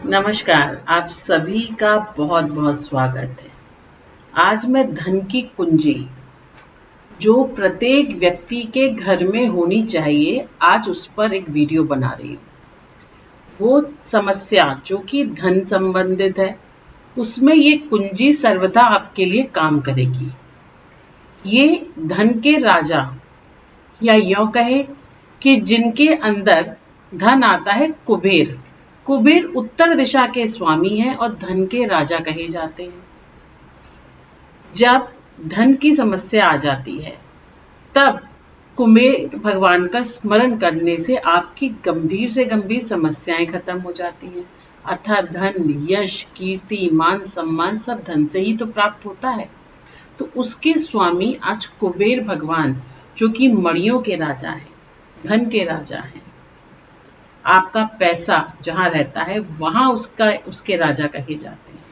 नमस्कार, आप सभी का बहुत बहुत स्वागत है। आज मैं धन की कुंजी जो प्रत्येक व्यक्ति के घर में होनी चाहिए, आज उस पर एक वीडियो बना रही हूँ। वो समस्या जो कि धन संबंधित है, उसमें ये कुंजी सर्वदा आपके लिए काम करेगी। ये धन के राजा या यूं कहे कि जिनके अंदर धन आता है, कुबेर। कुबेर उत्तर दिशा के स्वामी हैं और धन के राजा कहे जाते हैं। जब धन की समस्या आ जाती है, तब कुबेर भगवान का स्मरण करने से आपकी गंभीर से गंभीर समस्याएं खत्म हो जाती हैं। अर्थात धन, यश, कीर्ति, मान सम्मान सब धन से ही तो प्राप्त होता है। तो उसके स्वामी आज कुबेर भगवान, जो कि मणियों के राजा हैं, धन के राजा हैं। आपका पैसा जहाँ रहता है वहाँ उसके राजा कहे जाते हैं।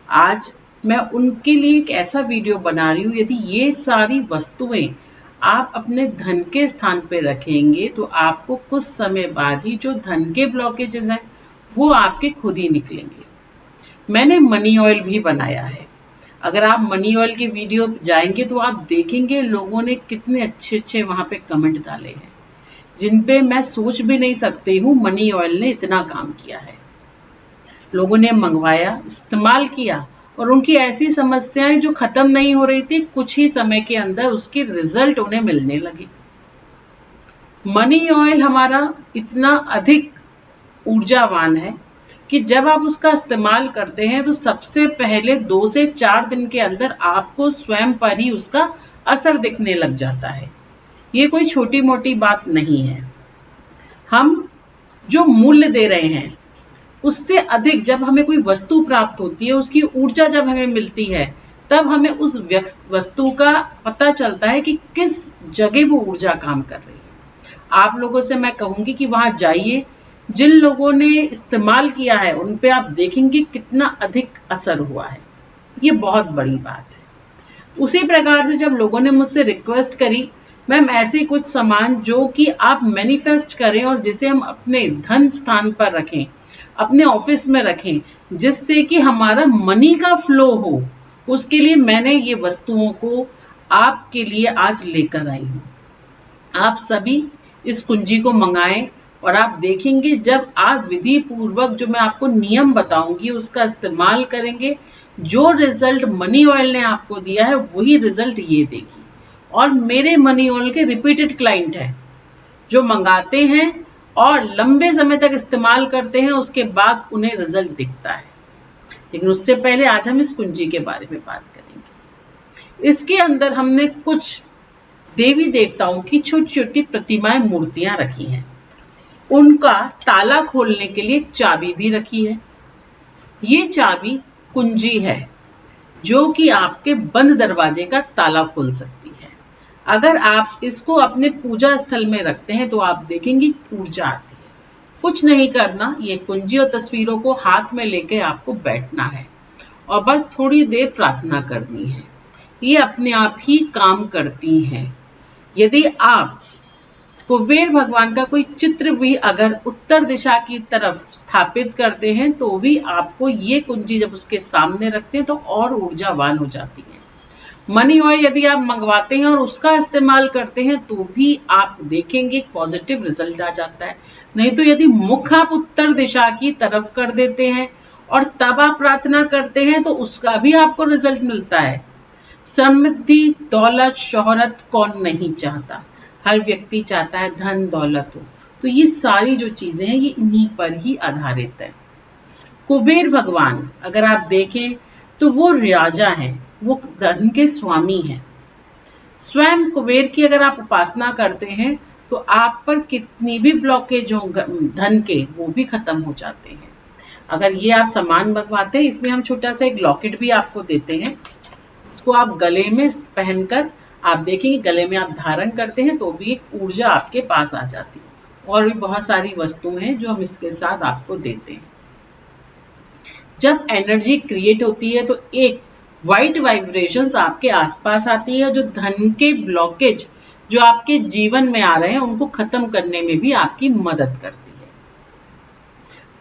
आज मैं उनके लिए एक ऐसा वीडियो बना रही हूँ। यदि ये सारी वस्तुएं आप अपने धन के स्थान पे रखेंगे तो आपको कुछ समय बाद ही जो धन के ब्लॉकेजेस हैं वो आपके खुद ही निकलेंगे। मैंने मनी ऑयल भी बनाया है। अगर आप मनी ऑयल के वीडियो जाएंगे तो आप देखेंगे लोगों ने कितने अच्छे अच्छे वहां पे कमेंट डाले हैं, जिन पे मैं सोच भी नहीं सकती हूँ मनी ऑयल ने इतना काम किया है। लोगों ने मंगवाया, इस्तेमाल किया और उनकी ऐसी समस्याएं जो खत्म नहीं हो रही थी, कुछ ही समय के अंदर उसके रिजल्ट उन्हें मिलने लगे। मनी ऑयल हमारा इतना अधिक ऊर्जावान है कि जब आप उसका इस्तेमाल करते हैं तो सबसे पहले 2 से 4 दिन के अंदर आपको स्वयं पर ही उसका असर दिखने लग जाता है। ये कोई छोटी मोटी बात नहीं है। हम जो मूल्य दे रहे हैं उससे अधिक जब हमें कोई वस्तु प्राप्त होती है, उसकी ऊर्जा जब हमें मिलती है, तब हमें उस वस्तु का पता चलता है कि किस जगह वो ऊर्जा काम कर रही है। आप लोगों से मैं कहूंगी कि वहां जाइए, जिन लोगों ने इस्तेमाल किया है उन पे आप देखेंगे कितना अधिक असर हुआ है। ये बहुत बड़ी बात है। उसी प्रकार से जब लोगों ने मुझसे रिक्वेस्ट करी, मैम ऐसे कुछ सामान जो कि आप मैनिफेस्ट करें और जिसे हम अपने धन स्थान पर रखें, अपने ऑफिस में रखें, जिससे कि हमारा मनी का फ्लो हो, उसके लिए मैंने ये वस्तुओं को आपके लिए आज लेकर आई हूँ। आप सभी इस कुंजी को मंगाएं और आप देखेंगे जब आप विधि पूर्वक जो मैं आपको नियम बताऊंगी उसका इस्तेमाल करेंगे, जो रिजल्ट मनी ऑयल ने आपको दिया है वही रिजल्ट ये देगी। और मेरे मनी ऑयल के रिपीटेड क्लाइंट हैं जो मंगाते हैं और लंबे समय तक इस्तेमाल करते हैं, उसके बाद उन्हें रिजल्ट दिखता है। लेकिन उससे पहले आज हम इस कुंजी के बारे में बात करेंगे। इसके अंदर हमने कुछ देवी देवताओं की छोटी छोटी प्रतिमाएं, मूर्तियां रखी हैं। उनका ताला खोलने के लिए चाबी भी रखी है। ये चाबी कुंजी है जो कि आपके बंद दरवाजे का ताला खोल सकती है। अगर आप इसको अपने पूजा स्थल में रखते हैं तो आप देखेंगे ऊर्जा आती है। कुछ नहीं करना, ये कुंजी और तस्वीरों को हाथ में लेके आपको बैठना है और बस थोड़ी देर प्रार्थना करनी है। ये अपने आप ही काम करती हैं। यदि आप कुबेर भगवान का कोई चित्र भी अगर उत्तर दिशा की तरफ स्थापित करते हैं तो भी आपको ये कुंजी जब उसके सामने रखते हैं तो और ऊर्जावान हो जाती है। मनी ऑयल यदि आप मंगवाते हैं और उसका इस्तेमाल करते हैं तो भी आप देखेंगे पॉजिटिव रिजल्ट आ जाता है। नहीं तो यदि मुख आप उत्तर दिशा की तरफ कर देते हैं और तब आप प्रार्थना करते हैं तो उसका भी आपको रिजल्ट मिलता है। समृद्धि, दौलत, शोहरत कौन नहीं चाहता? हर व्यक्ति चाहता है धन दौलत हो। तो ये सारी जो चीजें हैं ये इन्हीं पर ही आधारित है। कुबेर भगवान अगर आप देखें तो वो राजा हैं, वो धन के स्वामी हैं। स्वयं कुबेर की अगर आप उपासना करते हैं तो आप पर कितनी भी ब्लॉकेज हो धन के, वो भी खत्म हो जाते हैं। अगर ये आप सामान मंगवाते हैं, इसमें हम छोटा सा एक लॉकेट भी आपको देते हैं। इसको आप गले में पहनकर आप देखेंगे, गले में आप धारण करते हैं तो भी एक ऊर्जा आपके पास आ जाती है। और भी बहुत सारी वस्तुएं हैं जो हम इसके साथ आपको देते हैं। जब एनर्जी क्रिएट होती है तो एक वाइट वाइब्रेशंस आपके आसपास आती है जो धन के ब्लॉकेज जो आपके जीवन में आ रहे हैं उनको खत्म करने में भी आपकी मदद करती है।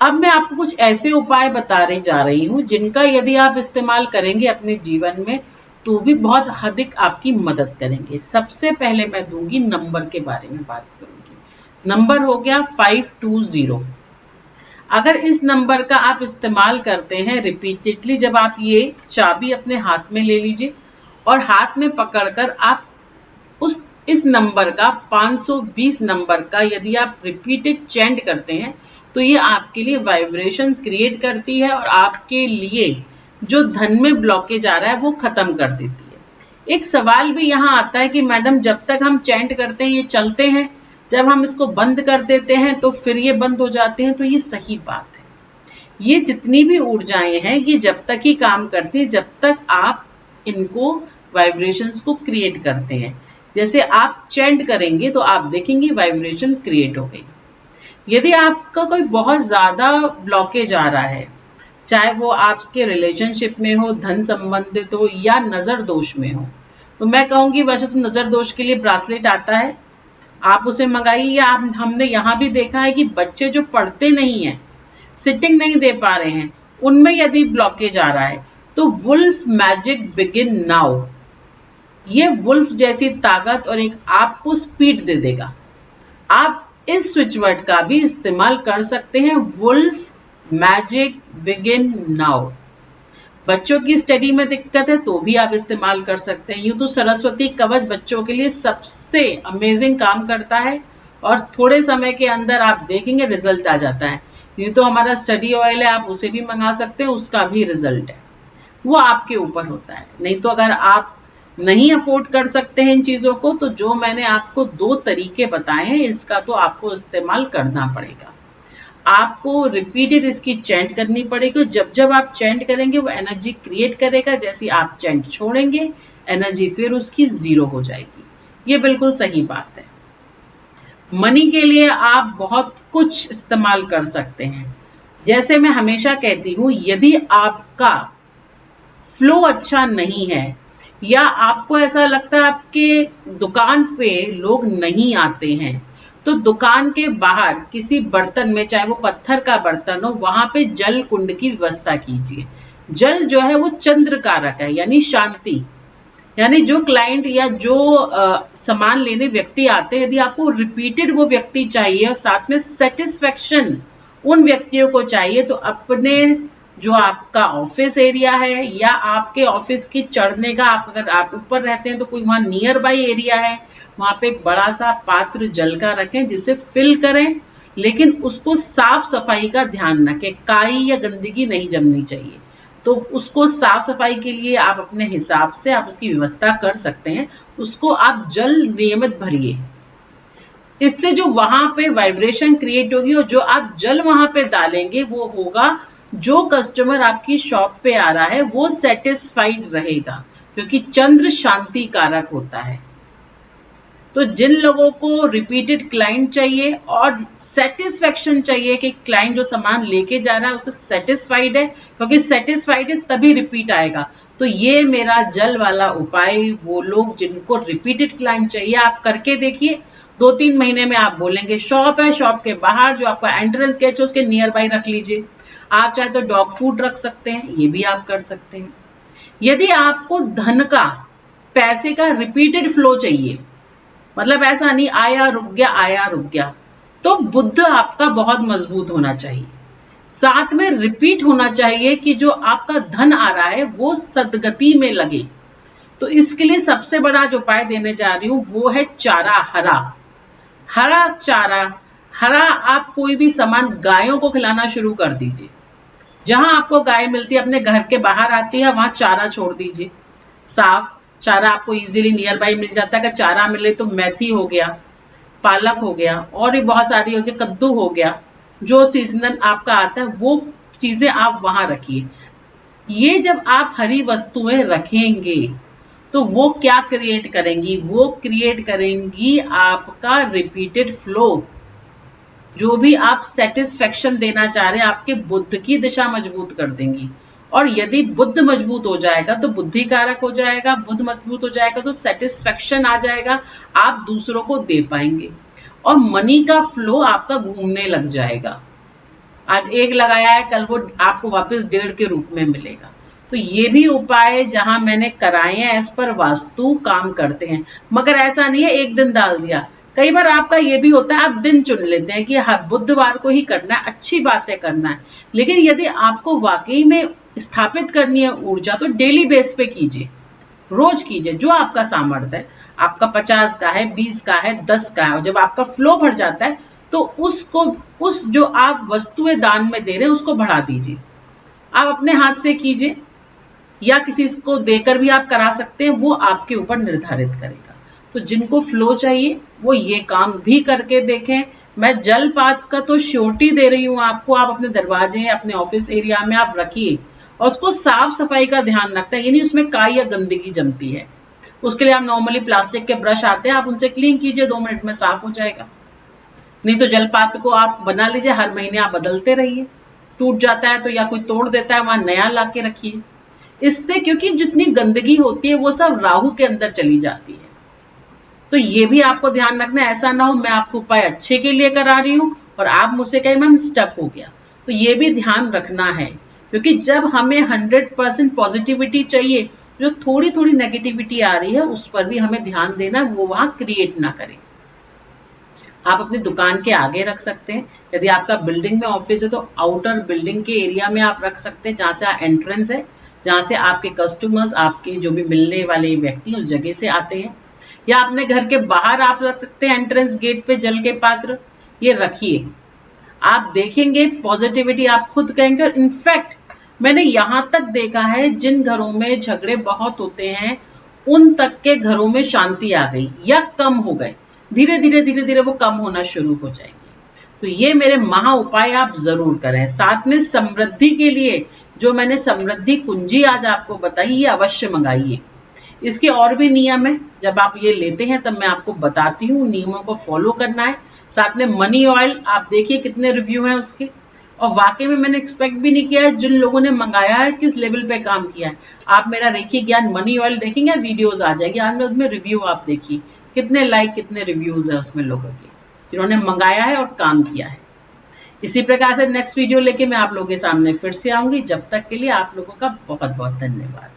अब मैं आपको कुछ ऐसे उपाय बताने जा रही हूँ जिनका यदि आप इस्तेमाल करेंगे अपने जीवन में तो भी बहुत अधिक आपकी मदद करेंगे। सबसे पहले मैं दूंगी नंबर के बारे में बात करूंगी। नंबर हो गया 520। अगर इस नंबर का आप इस्तेमाल करते हैं रिपीटेडली, जब आप ये चाबी अपने हाथ में ले लीजिए और हाथ में पकड़कर आप उस इस नंबर का 520 नंबर का यदि आप रिपीटेड चेंट करते हैं तो ये आपके लिए वाइब्रेशन क्रिएट करती है और आपके लिए जो धन में ब्लॉकेज आ रहा है वो खत्म कर देती है। एक सवाल भी यहाँ आता है कि मैडम जब तक हम चेंट करते हैं ये चलते हैं, जब हम इसको बंद कर देते हैं तो फिर ये बंद हो जाते हैं। तो ये सही बात है। ये जितनी भी ऊर्जाएं हैं ये जब तक ही काम करती है जब तक आप इनको वाइब्रेशंस को क्रिएट करते हैं। जैसे आप चेंट करेंगे तो आप देखेंगे वाइब्रेशन क्रिएट हो गई। यदि आपका कोई बहुत ज्यादा ब्लॉकेज आ रहा है, चाहे वो आपके रिलेशनशिप में हो, धन संबंधित हो या नजर दोष में हो, तो मैं कहूंगी वैसे तो नजर दोष के लिए ब्रासलेट आता है, आप उसे मंगाइए। या हमने यहाँ भी देखा है कि बच्चे जो पढ़ते नहीं है, सिटिंग नहीं दे पा रहे हैं, उनमें यदि ब्लॉकेज आ रहा है तो वुल्फ मैजिक बिगिन नाउ, ये वुल्फ जैसी ताकत और एक आपको स्पीड दे देगा। आप इस स्विच वर्ड का भी इस्तेमाल कर सकते हैं, वुल्फ मैजिक बिगिन नाउ। बच्चों की स्टडी में दिक्कत है तो भी आप इस्तेमाल कर सकते हैं। यूं तो सरस्वती कवच बच्चों के लिए सबसे अमेजिंग काम करता है और थोड़े समय के अंदर आप देखेंगे रिजल्ट आ जाता है। यूं तो हमारा स्टडी ऑयल है, आप उसे भी मंगा सकते हैं, उसका भी रिजल्ट है। वो आपके ऊपर होता है। नहीं तो अगर आप नहीं अफोर्ड कर सकते हैं इन चीजों को तो जो मैंने आपको 2 तरीके बताए हैं इसका तो आपको इस्तेमाल करना पड़ेगा। आपको रिपीटेड इसकी चैंट करनी पड़ेगी। जब जब आप चैंट करेंगे वो एनर्जी क्रिएट करेगा, जैसे आप चैंट छोड़ेंगे एनर्जी फिर उसकी 0 हो जाएगी। ये बिल्कुल सही बात है। मनी के लिए आप बहुत कुछ इस्तेमाल कर सकते हैं। जैसे मैं हमेशा कहती हूँ, यदि आपका फ्लो अच्छा नहीं है या आपको ऐसा लगता है आपके दुकान पे लोग नहीं आते हैं, तो दुकान के बाहर किसी बर्तन में, चाहे वो पत्थर का बर्तन हो, वहां पे जल कुंड की व्यवस्था कीजिए। जल जो है वो चंद्र कारक है, यानी शांति। यानी जो क्लाइंट या जो सामान लेने व्यक्ति आते हैं, यदि आपको रिपीटेड वो व्यक्ति चाहिए और साथ में सेटिस्फेक्शन उन व्यक्तियों को चाहिए, तो अपने जो आपका ऑफिस एरिया है या आपके ऑफिस की चढ़ने का, अगर आप ऊपर रहते हैं तो कोई वहां नियर बाई एरिया है, वहां पे एक बड़ा सा पात्र जल का रखें जिसे फिल करें, लेकिन उसको साफ सफाई का ध्यान रखें। काई या गंदगी नहीं जमनी चाहिए। तो उसको साफ सफाई के लिए आप अपने हिसाब से आप उसकी व्यवस्था कर सकते हैं। उसको आप जल नियमित भरिए। इससे जो वहां पे वाइब्रेशन क्रिएट होगी और जो आप जल वहां पे डालेंगे वो होगा, जो कस्टमर आपकी शॉप पे आ रहा है वो सेटिस्फाइड रहेगा, क्योंकि चंद्र शांति कारक होता है। तो जिन लोगों को रिपीटेड क्लाइंट चाहिए और सेटिस्फेक्शन चाहिए कि क्लाइंट जो सामान लेके जा रहा है उसे सेटिस्फाइड है, क्योंकि सेटिस्फाइड है तभी रिपीट आएगा, तो ये मेरा जल वाला उपाय वो लोग जिनको रिपीटेड क्लाइंट चाहिए आप करके देखिए। 2-3 महीने में आप बोलेंगे। शॉप है, शॉप के बाहर जो आपका एंट्रेंस गेट है उसके नियर बाई रख लीजिए। आप चाहे तो डॉग फूड रख सकते हैं, ये भी आप कर सकते हैं। यदि आपको धन का, पैसे का रिपीटेड फ्लो चाहिए, मतलब ऐसा नहीं आया रुक गया आया रुक गया, तो बुद्ध आपका बहुत मजबूत होना चाहिए। साथ में रिपीट होना चाहिए कि जो आपका धन आ रहा है वो सदगति में लगे। तो इसके लिए सबसे बड़ा जो उपाय देने जा रही हूं वो है चारा। हरा हरा चारा। हरा आप कोई भी सामान गायों को खिलाना शुरू कर दीजिए। जहां आपको गाय मिलती है, अपने घर के बाहर आती है, वहां चारा छोड़ दीजिए। साफ चारा आपको इजीली नियर बाई मिल जाता है। अगर चारा मिले तो मेथी हो गया, पालक हो गया, और भी बहुत सारी होती है, कद्दू हो गया, जो सीजनल आपका आता है वो चीजें आप वहां रखिए। ये जब आप हरी वस्तुएं रखेंगे तो वो क्या क्रिएट करेंगी? वो क्रिएट करेंगी आपका रिपीटेड फ्लो। जो भी आप सेटिस्फेक्शन देना चाह रहे हैं, आपके बुद्ध की दिशा मजबूत कर देंगी। और यदि बुद्ध मजबूत हो जाएगा तो बुद्धि कारक हो जाएगा, बुद्ध मजबूत हो जाएगा तो सेटिस्फेक्शन आ जाएगा, आप दूसरों को दे पाएंगे और मनी का फ्लो आपका घूमने लग जाएगा। आज 1 लगाया है, कल वो आपको वापस 1.5 के रूप में मिलेगा। तो ये भी उपाय जहां मैंने कराए हैं एज पर वास्तु काम करते हैं, मगर ऐसा नहीं है एक दिन डाल दिया। कई बार आपका ये भी होता है, आप दिन चुन लेते हैं कि हाँ बुधवार को ही करना है, अच्छी बात है करना है, लेकिन यदि आपको वाकई में स्थापित करनी है ऊर्जा तो डेली बेस पे कीजिए, रोज कीजिए जो आपका सामर्थ्य है। आपका 50 का है, 20 का है, 10 का है, और जब आपका फ्लो भर जाता है तो उसको, उस जो आप वस्तुएं दान में दे रहे हैं उसको बढ़ा दीजिए। आप अपने हाथ से कीजिए या किसी को देकर भी आप करा सकते हैं, वो आपके ऊपर निर्धारित करेगा। तो जिनको फ्लो चाहिए वो ये काम भी करके देखें। मैं जलपात का तो श्योरिटी दे रही हूँ आपको, आप अपने दरवाजे अपने ऑफिस एरिया में आप रखिए, और उसको साफ सफाई का ध्यान रखता है, ये नहीं उसमें काई या गंदगी जमती है। उसके लिए आप नॉर्मली प्लास्टिक के ब्रश आते हैं, आप उनसे क्लीन कीजिए, 2 मिनट में साफ हो जाएगा। नहीं तो जलपात्र को आप बना लीजिए, हर महीने आप बदलते रहिए, टूट जाता है तो या कोई तोड़ देता है वहां नया ला के रखिए। इससे क्योंकि जितनी गंदगी होती है वो सब राहु के अंदर चली जाती है। तो ये भी आपको ध्यान रखना है, ऐसा ना हो मैं आपको उपाय अच्छे के लिए करा रही हूँ और आप मुझसे कहें मैम स्टक हो गया। तो ये भी ध्यान रखना है, क्योंकि जब हमें 100% पॉजिटिविटी चाहिए, जो थोड़ी थोड़ी नेगेटिविटी आ रही है उस पर भी हमें ध्यान देना, वो वहां क्रिएट ना करें। आप अपनी दुकान के आगे रख सकते हैं, यदि आपका बिल्डिंग में ऑफिस है तो आउटर बिल्डिंग के एरिया में आप रख सकते हैं, जहां से एंट्रेंस है, जहां से आपके कस्टमर्स, आपके जो भी मिलने वाले व्यक्ति उस जगह से आते हैं। या अपने घर के बाहर आप रख सकते हैं, एंट्रेंस गेट पे जल के पात्र ये रखिए। आप देखेंगे पॉजिटिविटी, आप खुद कहेंगे। और इनफैक्ट मैंने यहां तक देखा है जिन घरों में झगड़े बहुत होते हैं उन तक के घरों में शांति आ गई या कम हो गए, धीरे धीरे वो कम होना शुरू हो जाएंगे। तो ये मेरे महा उपाय आप जरूर करें। साथ में समृद्धि के लिए जो मैंने समृद्धि कुंजी आज आपको बताई, ये अवश्य मंगाइए। इसके और भी नियम है, जब आप ये लेते हैं तब मैं आपको बताती हूँ, नियमों को फॉलो करना है। साथ में मनी ऑयल आप देखिए कितने रिव्यू हैं उसके, और वाकई में मैंने एक्सपेक्ट भी नहीं किया है, जिन लोगों ने मंगाया है किस लेवल पे काम किया है। आप मेरा रेखी ज्ञान मनी ऑयल देखेंगे, वीडियोस आ जाएगी, आज में रिव्यू आप देखिए कितने लाइक कितने रिव्यूज है उसमें लोगों के, जिन्होंने मंगाया है और काम किया है। इसी प्रकार से नेक्स्ट वीडियो लेके मैं आप लोगों के सामने फिर से आऊंगी। जब तक के लिए आप लोगों का बहुत बहुत धन्यवाद।